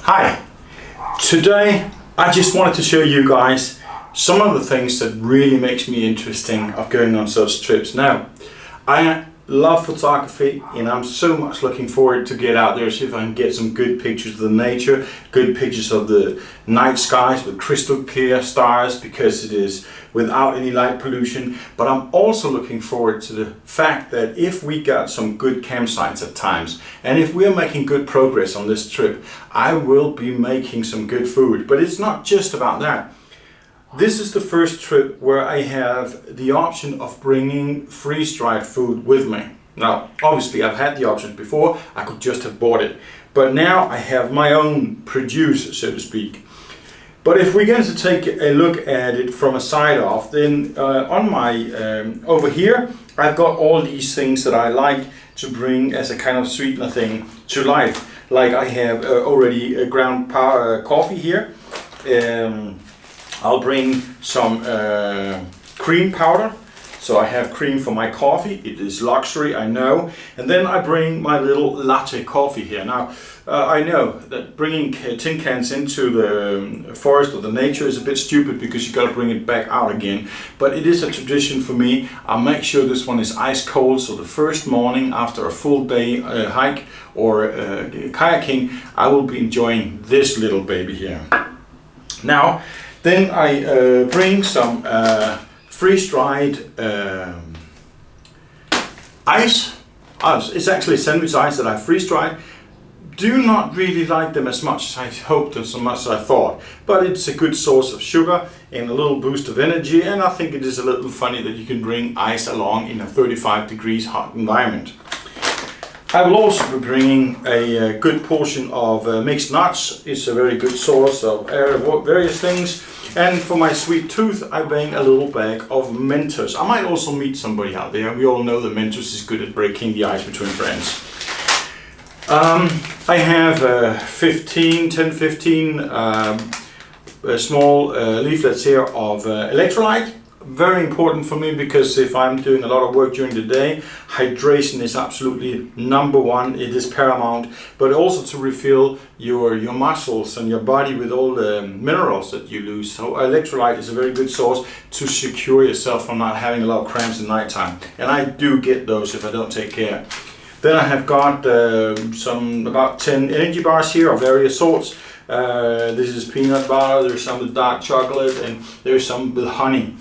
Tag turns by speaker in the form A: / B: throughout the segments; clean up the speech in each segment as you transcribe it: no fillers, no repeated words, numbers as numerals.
A: Hi, today I just wanted to show you guys some of the things that really makes me interesting of going on such trips. Now, I love photography and I'm so much looking forward to get out there, see if I can get some good pictures of the nature, good pictures of the night skies with crystal clear stars because it is without any light pollution. But I'm also looking forward to the fact that if we got some good campsites at times and if we're making good progress on this trip, I will be making some good food. But it's not just about that. This is the first trip where I have the option of bringing freeze-dried food with me. Now, obviously I've had the option before, I could just have bought it. But now I have my own produce, so to speak. But if we're going to take a look at it from a side off, then on my, over here, I've got all these things that I like to bring as a kind of sweetener thing to life. Like I have already a ground coffee here. I'll bring some cream powder, so I have cream for my coffee. It is luxury, I know. And then I bring my little latte coffee here. Now, I know that bringing tin cans into the forest or the nature is a bit stupid because you got to bring it back out again. But it is a tradition for me. I'll make sure this one is ice cold, so the first morning after a full day hike or kayaking, I will be enjoying this little baby here. Now, then I bring some freeze-dried ice. It's actually sandwich ice that I freeze-dried. Do not really like them as much as I hoped and so much as I thought. But it's a good source of sugar and a little boost of energy. And I think it is a little funny that you can bring ice along in a 35 degrees hot environment. I will also be bringing a good portion of mixed nuts. It's a very good source of various things. And for my sweet tooth, I bring a little bag of Mentos. I might also meet somebody out there. We all know that Mentos is good at breaking the ice between friends. I have 10, 15 small leaflets here of Electrolyte. Very important for me because if I'm doing a lot of work during the day, hydration is absolutely number one. It is paramount, but also to refill your muscles and your body with all the minerals that you lose. So Electrolyte is a very good source to secure yourself from not having a lot of cramps at nighttime. And I do get those if I don't take care. Then I have got about 10 energy bars here of various sorts. This is peanut butter, there's some with dark chocolate, and there's some with honey.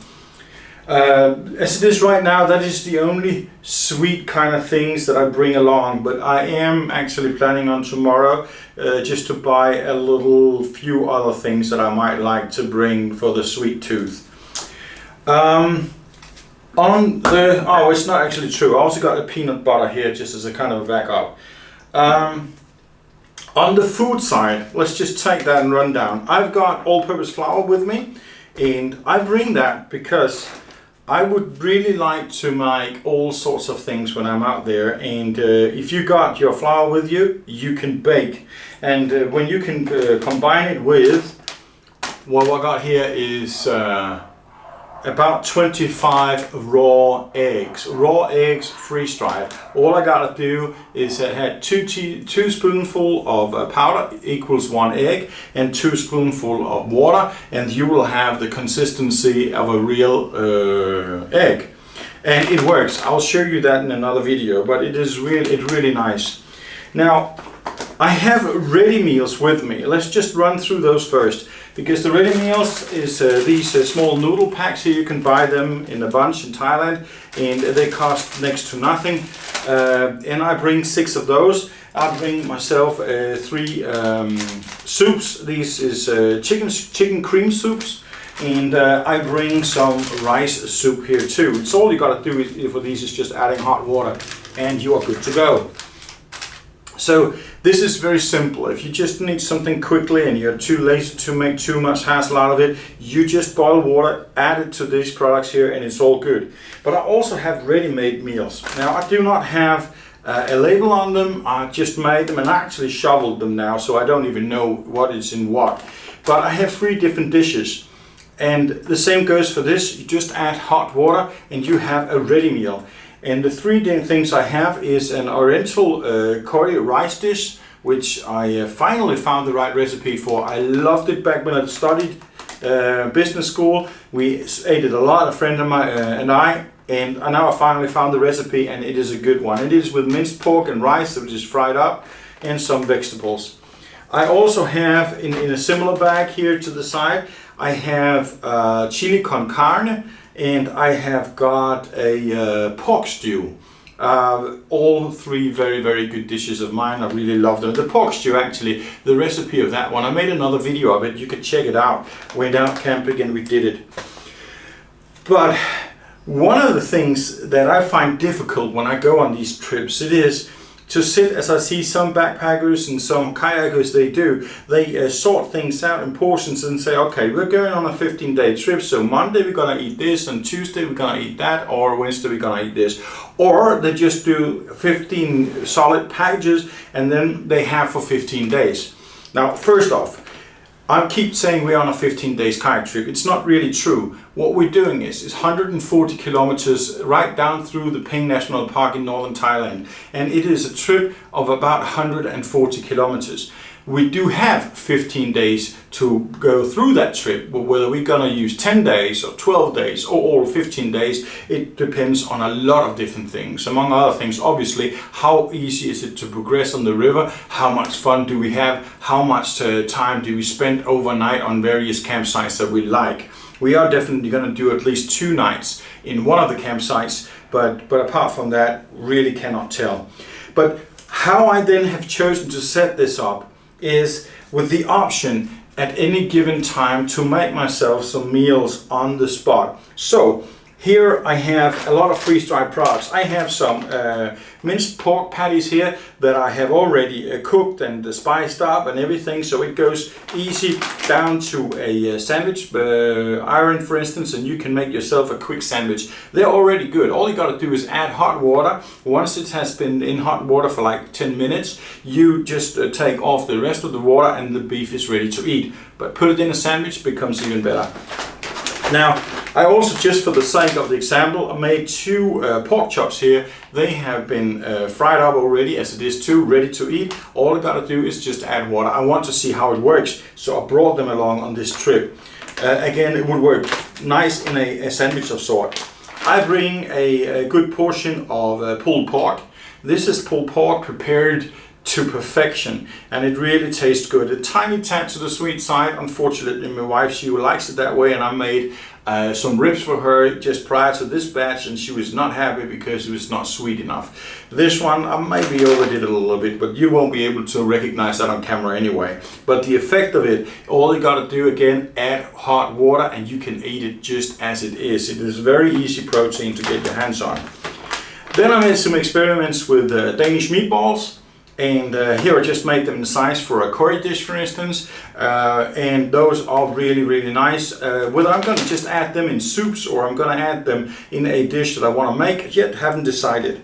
A: As it is right now, that is the only sweet kind of things that I bring along, but I am actually planning on tomorrow just to buy a few other things that I might like to bring for the sweet tooth. It's not actually true. I also got a peanut butter here just as a kind of a backup. On the food side, let's just take that and run down. I've got all-purpose flour with me, and I bring that because I would really like to make all sorts of things when I'm out there, and if you got your flour with you, you can bake. And when you can combine it with what I got here is about 25 raw eggs freeze-dried. All I gotta do is add two spoonful of powder equals 1 egg and 2 spoonful of water, and you will have the consistency of a real egg. And it works. I'll show you that in another video, but it's really nice. Now, I have ready meals with me. Let's just run through those first. Because the ready meals is these small noodle packs here. You can buy them in a bunch in Thailand and they cost next to nothing. And I bring 6 of those. I bring myself 3 soups. These is chicken cream soups. And I bring some rice soup here too. It's all you gotta do for these is just adding hot water and you are good to go. So this is very simple. If you just need something quickly and you're too lazy to make too much hassle out of it, you just boil water, add it to these products here, and it's all good. But I also have ready-made meals. Now I do not have a label on them. I just made them and actually shoveled them now, so I don't even know what is in what. But I have 3 different dishes. And the same goes for this. You just add hot water and you have a ready meal. And the 3 things I have is an oriental curry rice dish which I finally found the right recipe for. I loved it back when I studied business school. We ate it a lot, a friend of mine and I, and now I finally found the recipe, and it is a good one. It is with minced pork and rice, which is fried up, and some vegetables. I also have in a similar bag here to the side, I have chili con carne, and I have got a pork stew. All three very, very good dishes of mine. I really love them. The pork stew, actually, the recipe of that one, I made another video of it. You can check it out. Went out camping and we did it. But one of the things that I find difficult when I go on these trips, it is to sit, as I see some backpackers and some kayakers, they sort things out in portions and say, okay, we're going on a 15-day trip, so Monday we're gonna eat this, and Tuesday we're gonna eat that, or Wednesday we're gonna eat this. Or they just do 15 solid packages and then they have for 15 days. Now, first off, I keep saying we're on a 15 days kayak trip. It's not really true. What we're doing is 140 kilometers right down through the Ping National Park in northern Thailand. And it is a trip of about 140 kilometers. We do have 15 days to go through that trip, but whether we're gonna use 10 days or 12 days or all 15 days, it depends on a lot of different things. Among other things, obviously, how easy is it to progress on the river? How much fun do we have? How much time do we spend overnight on various campsites that we like? We are definitely gonna do at least 2 nights in one of the campsites, but apart from that, really cannot tell. But how I then have chosen to set this up is with the option at any given time to make myself some meals on the spot. So here I have a lot of freeze-dried products. I have some minced pork patties here that I have already cooked and spiced up and everything, so it goes easy down to a sandwich iron, for instance, and you can make yourself a quick sandwich. They're already good. All you got to do is add hot water. Once it has been in hot water for like 10 minutes, you just take off the rest of the water and the beef is ready to eat. But put it in a sandwich, becomes even better. Now, I also, just for the sake of the example, I made 2 pork chops here. They have been fried up already, as it is too, ready to eat. All I gotta do is just add water. I want to see how it works, so I brought them along on this trip. Again, it would work nice in a sandwich of sort. I bring a good portion of pulled pork. This is pulled pork prepared to perfection, and it really tastes good. A tiny tad to the sweet side. Unfortunately, my wife, she likes it that way, and I made some ribs for her just prior to this batch, and she was not happy because it was not sweet enough. This one, I maybe overdid it a little bit, but you won't be able to recognize that on camera anyway. But the effect of it, all you gotta do again, add hot water and you can eat it just as it is. It is very easy protein to get your hands on. Then I made some experiments with Danish meatballs. And here I just made them in size for a curry dish, for instance, and those are really, really nice. Whether I'm going to just add them in soups or I'm going to add them in a dish that I want to make, yet haven't decided.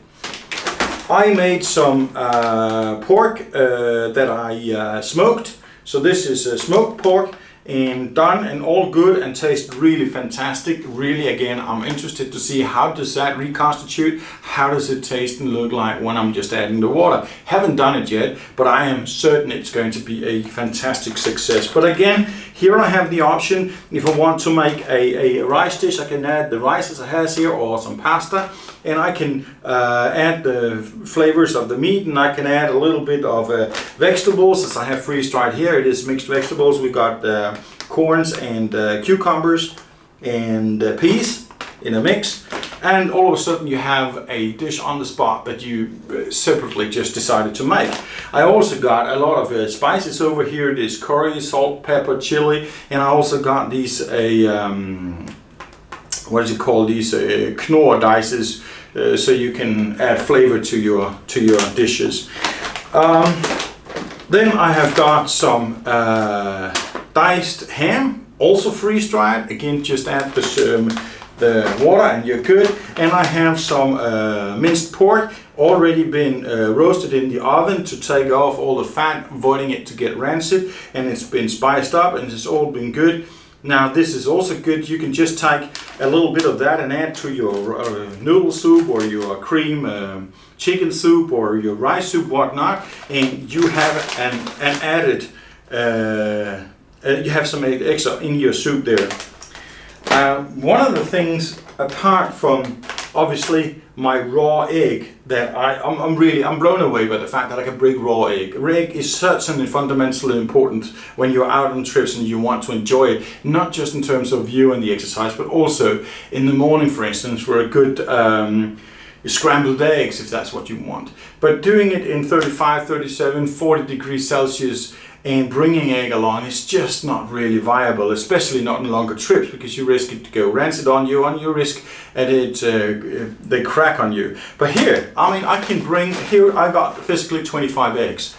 A: I made some pork that I smoked. So this is smoked pork, and done and all good and tastes really fantastic. Really, again, I'm interested to see how does that reconstitute, how does it taste and look like when I'm just adding the water. Haven't done it yet, but I am certain it's going to be a fantastic success. But again, here I have the option. If I want to make a rice dish, I can add the rice as it has here, or some pasta, and I can add the flavors of the meat, and I can add a little bit of vegetables, as I have freeze-dried here. It is mixed vegetables. We got corns and cucumbers and peas in a mix, and all of a sudden you have a dish on the spot that you separately just decided to make. I also got a lot of spices over here. It is curry, salt, pepper, chili, and I also got these what is it called, these knorr dices, so you can add flavor to your dishes. Then I have got some diced ham, also freeze-dried. Again, just add the water and you're good. And I have some minced pork, already been roasted in the oven to take off all the fat, avoiding it to get rancid. And it's been spiced up and it's all been good. Now this is also good. You can just take a little bit of that and add to your noodle soup or your cream chicken soup or your rice soup, whatnot, and you have an added, you have some extra in your soup there. One of the things, apart from obviously my raw egg, that I'm blown away by the fact that I can bring raw egg. Egg is certainly fundamentally important when you're out on trips and you want to enjoy it, not just in terms of you and the exercise, but also in the morning, for instance, for a good scrambled eggs, if that's what you want. But doing it in 35, 37, 40 degrees Celsius and bringing egg along is just not really viable, especially not on longer trips, because you risk it to go rancid on you risk and they crack on you. But here, I mean, I can bring, here I got physically 25 eggs,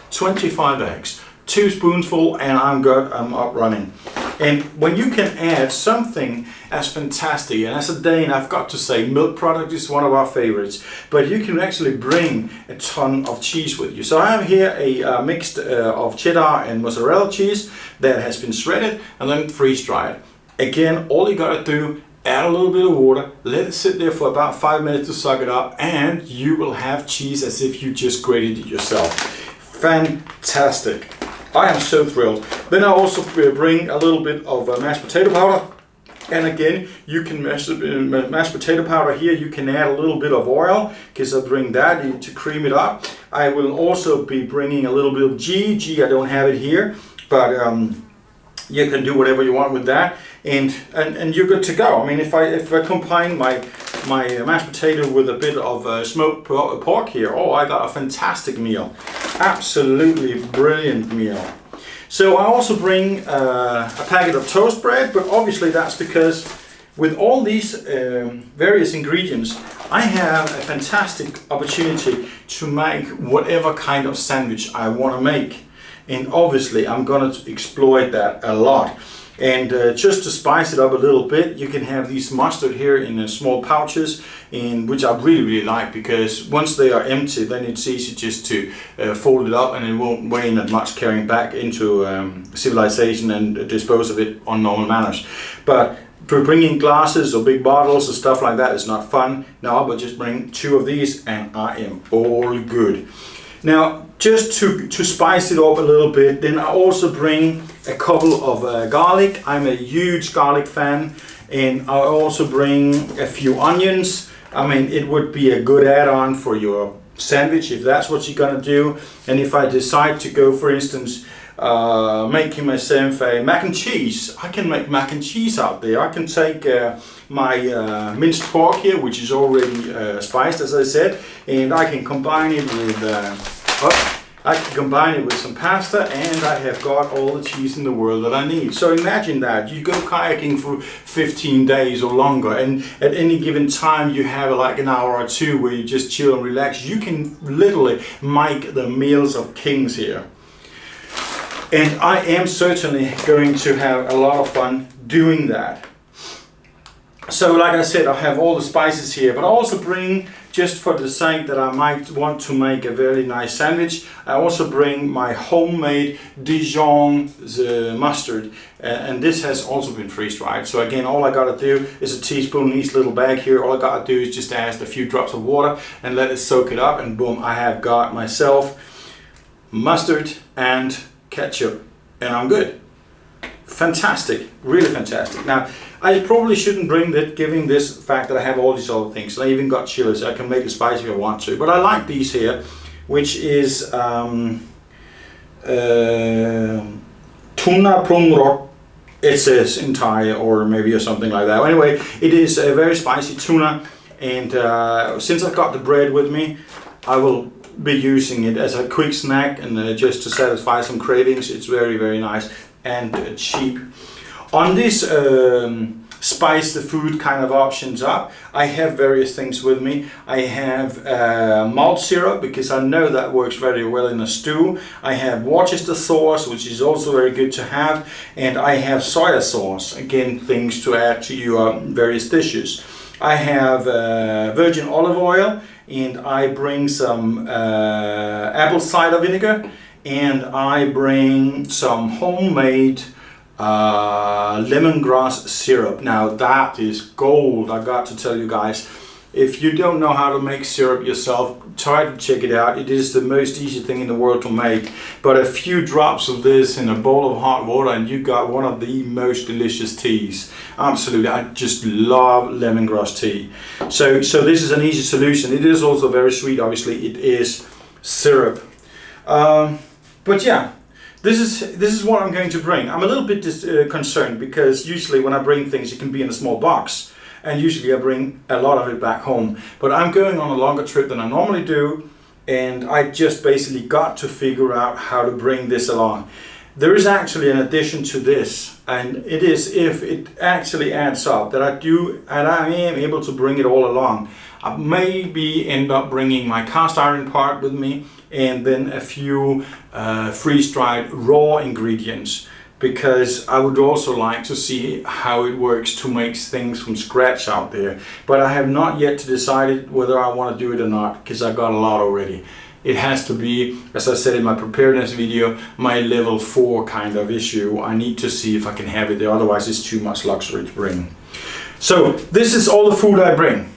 A: 2 spoonful, and I'm good, I'm up running. And when you can add something as fantastic, and as a Dane, I've got to say, milk product is one of our favorites, but you can actually bring a ton of cheese with you. So I have here a mix of cheddar and mozzarella cheese that has been shredded and then freeze dried. Again, all you gotta do, add a little bit of water, let it sit there for about 5 minutes to suck it up, and you will have cheese as if you just grated it yourself. Fantastic. I am so thrilled. Then I also bring a little bit of mashed potato powder. And again, you can mashed potato powder here, you can add a little bit of oil, because I bring that to cream it up. I will also be bringing a little bit of ghee. I don't have it here, but you can do whatever you want with that, and you're good to go. I mean, if I combine my mashed potato with a bit of smoked pork here, oh, I got a fantastic meal. Absolutely brilliant meal. So I also bring a packet of toast bread, but obviously that's because with all these various ingredients, I have a fantastic opportunity to make whatever kind of sandwich I want to make. And obviously I'm going to exploit that a lot. And just to spice it up a little bit, you can have these mustard here in small pouches, which I really like, because once they are empty, then it's easy just to fold it up, and it won't weigh that much carrying back into civilization and dispose of it on normal manners. But for bringing glasses or big bottles or stuff like that is not fun. Now I'll just bring 2 of these and I am all good. Now, just to spice it up a little bit, then I also bring a couple of garlic. I'm a huge garlic fan, and I also bring a few onions. I mean, it would be a good add-on for your sandwich if that's what you're gonna do. And if I decide to go, for instance, making myself a mac and cheese, I can make mac and cheese out there. I can take my minced pork here, which is already spiced, as I said, and I can combine it with some pasta, and I have got all the cheese in the world that I need. So imagine that you go kayaking for 15 days or longer, and at any given time you have like an hour or 2 where you just chill and relax. You can literally make the meals of kings here. And I am certainly going to have a lot of fun doing that. So like I said, I have all the spices here, but I also bring, just for the sake that I might want to make a very nice sandwich, I also bring my homemade Dijon Mustard, and this has also been freeze dried. So again, all I gotta do is a teaspoon in each little bag here. All I gotta do is just add a few drops of water and let it soak it up, and boom, I have got myself mustard and ketchup, and I'm good. Fantastic, really fantastic. Now, I probably shouldn't bring that, given this fact that I have all these other things. I even got chilies. I can make it spicy if I want to, but I like these here, which is tuna prunrock, it says in Thai, or maybe or something like that. Anyway, it is a very spicy tuna, and since I've got the bread with me, I will be using it as a quick snack and just to satisfy some cravings. It's very nice and cheap. On this spice the food kind of options up, I have various things with me. I have malt syrup, because I know that works very well in a stew. I have Worcester sauce, which is also very good to have, and I have soya sauce, again, things to add to your various dishes. I have virgin olive oil, and I bring some apple cider vinegar, and I bring some homemade lemongrass syrup. Now that is gold, I got to tell you guys. If you don't know how to make syrup yourself, try to check it out. It is the most easy thing in the world to make. But a few drops of this in a bowl of hot water and you got one of the most delicious teas. Absolutely, I just love lemongrass tea. So this is an easy solution. It is also very sweet, obviously. It is syrup. But yeah, this is what I'm going to bring. I'm a little bit concerned because usually when I bring things, it can be in a small box. And usually I bring a lot of it back home. But I'm going on a longer trip than I normally do. And I just basically got to figure out how to bring this along. There is actually an addition to this. And it is, if it actually adds up, that I am able to bring it all along. I maybe end up bringing my cast iron part with me. And then a few freeze-dried raw ingredients. Because I would also like to see how it works to make things from scratch out there. But I have not yet decided whether I want to do it or not, because I got a lot already. It has to be, as I said in my preparedness video, my level 4 kind of issue. I need to see if I can have it there, otherwise it's too much luxury to bring. So this is all the food I bring.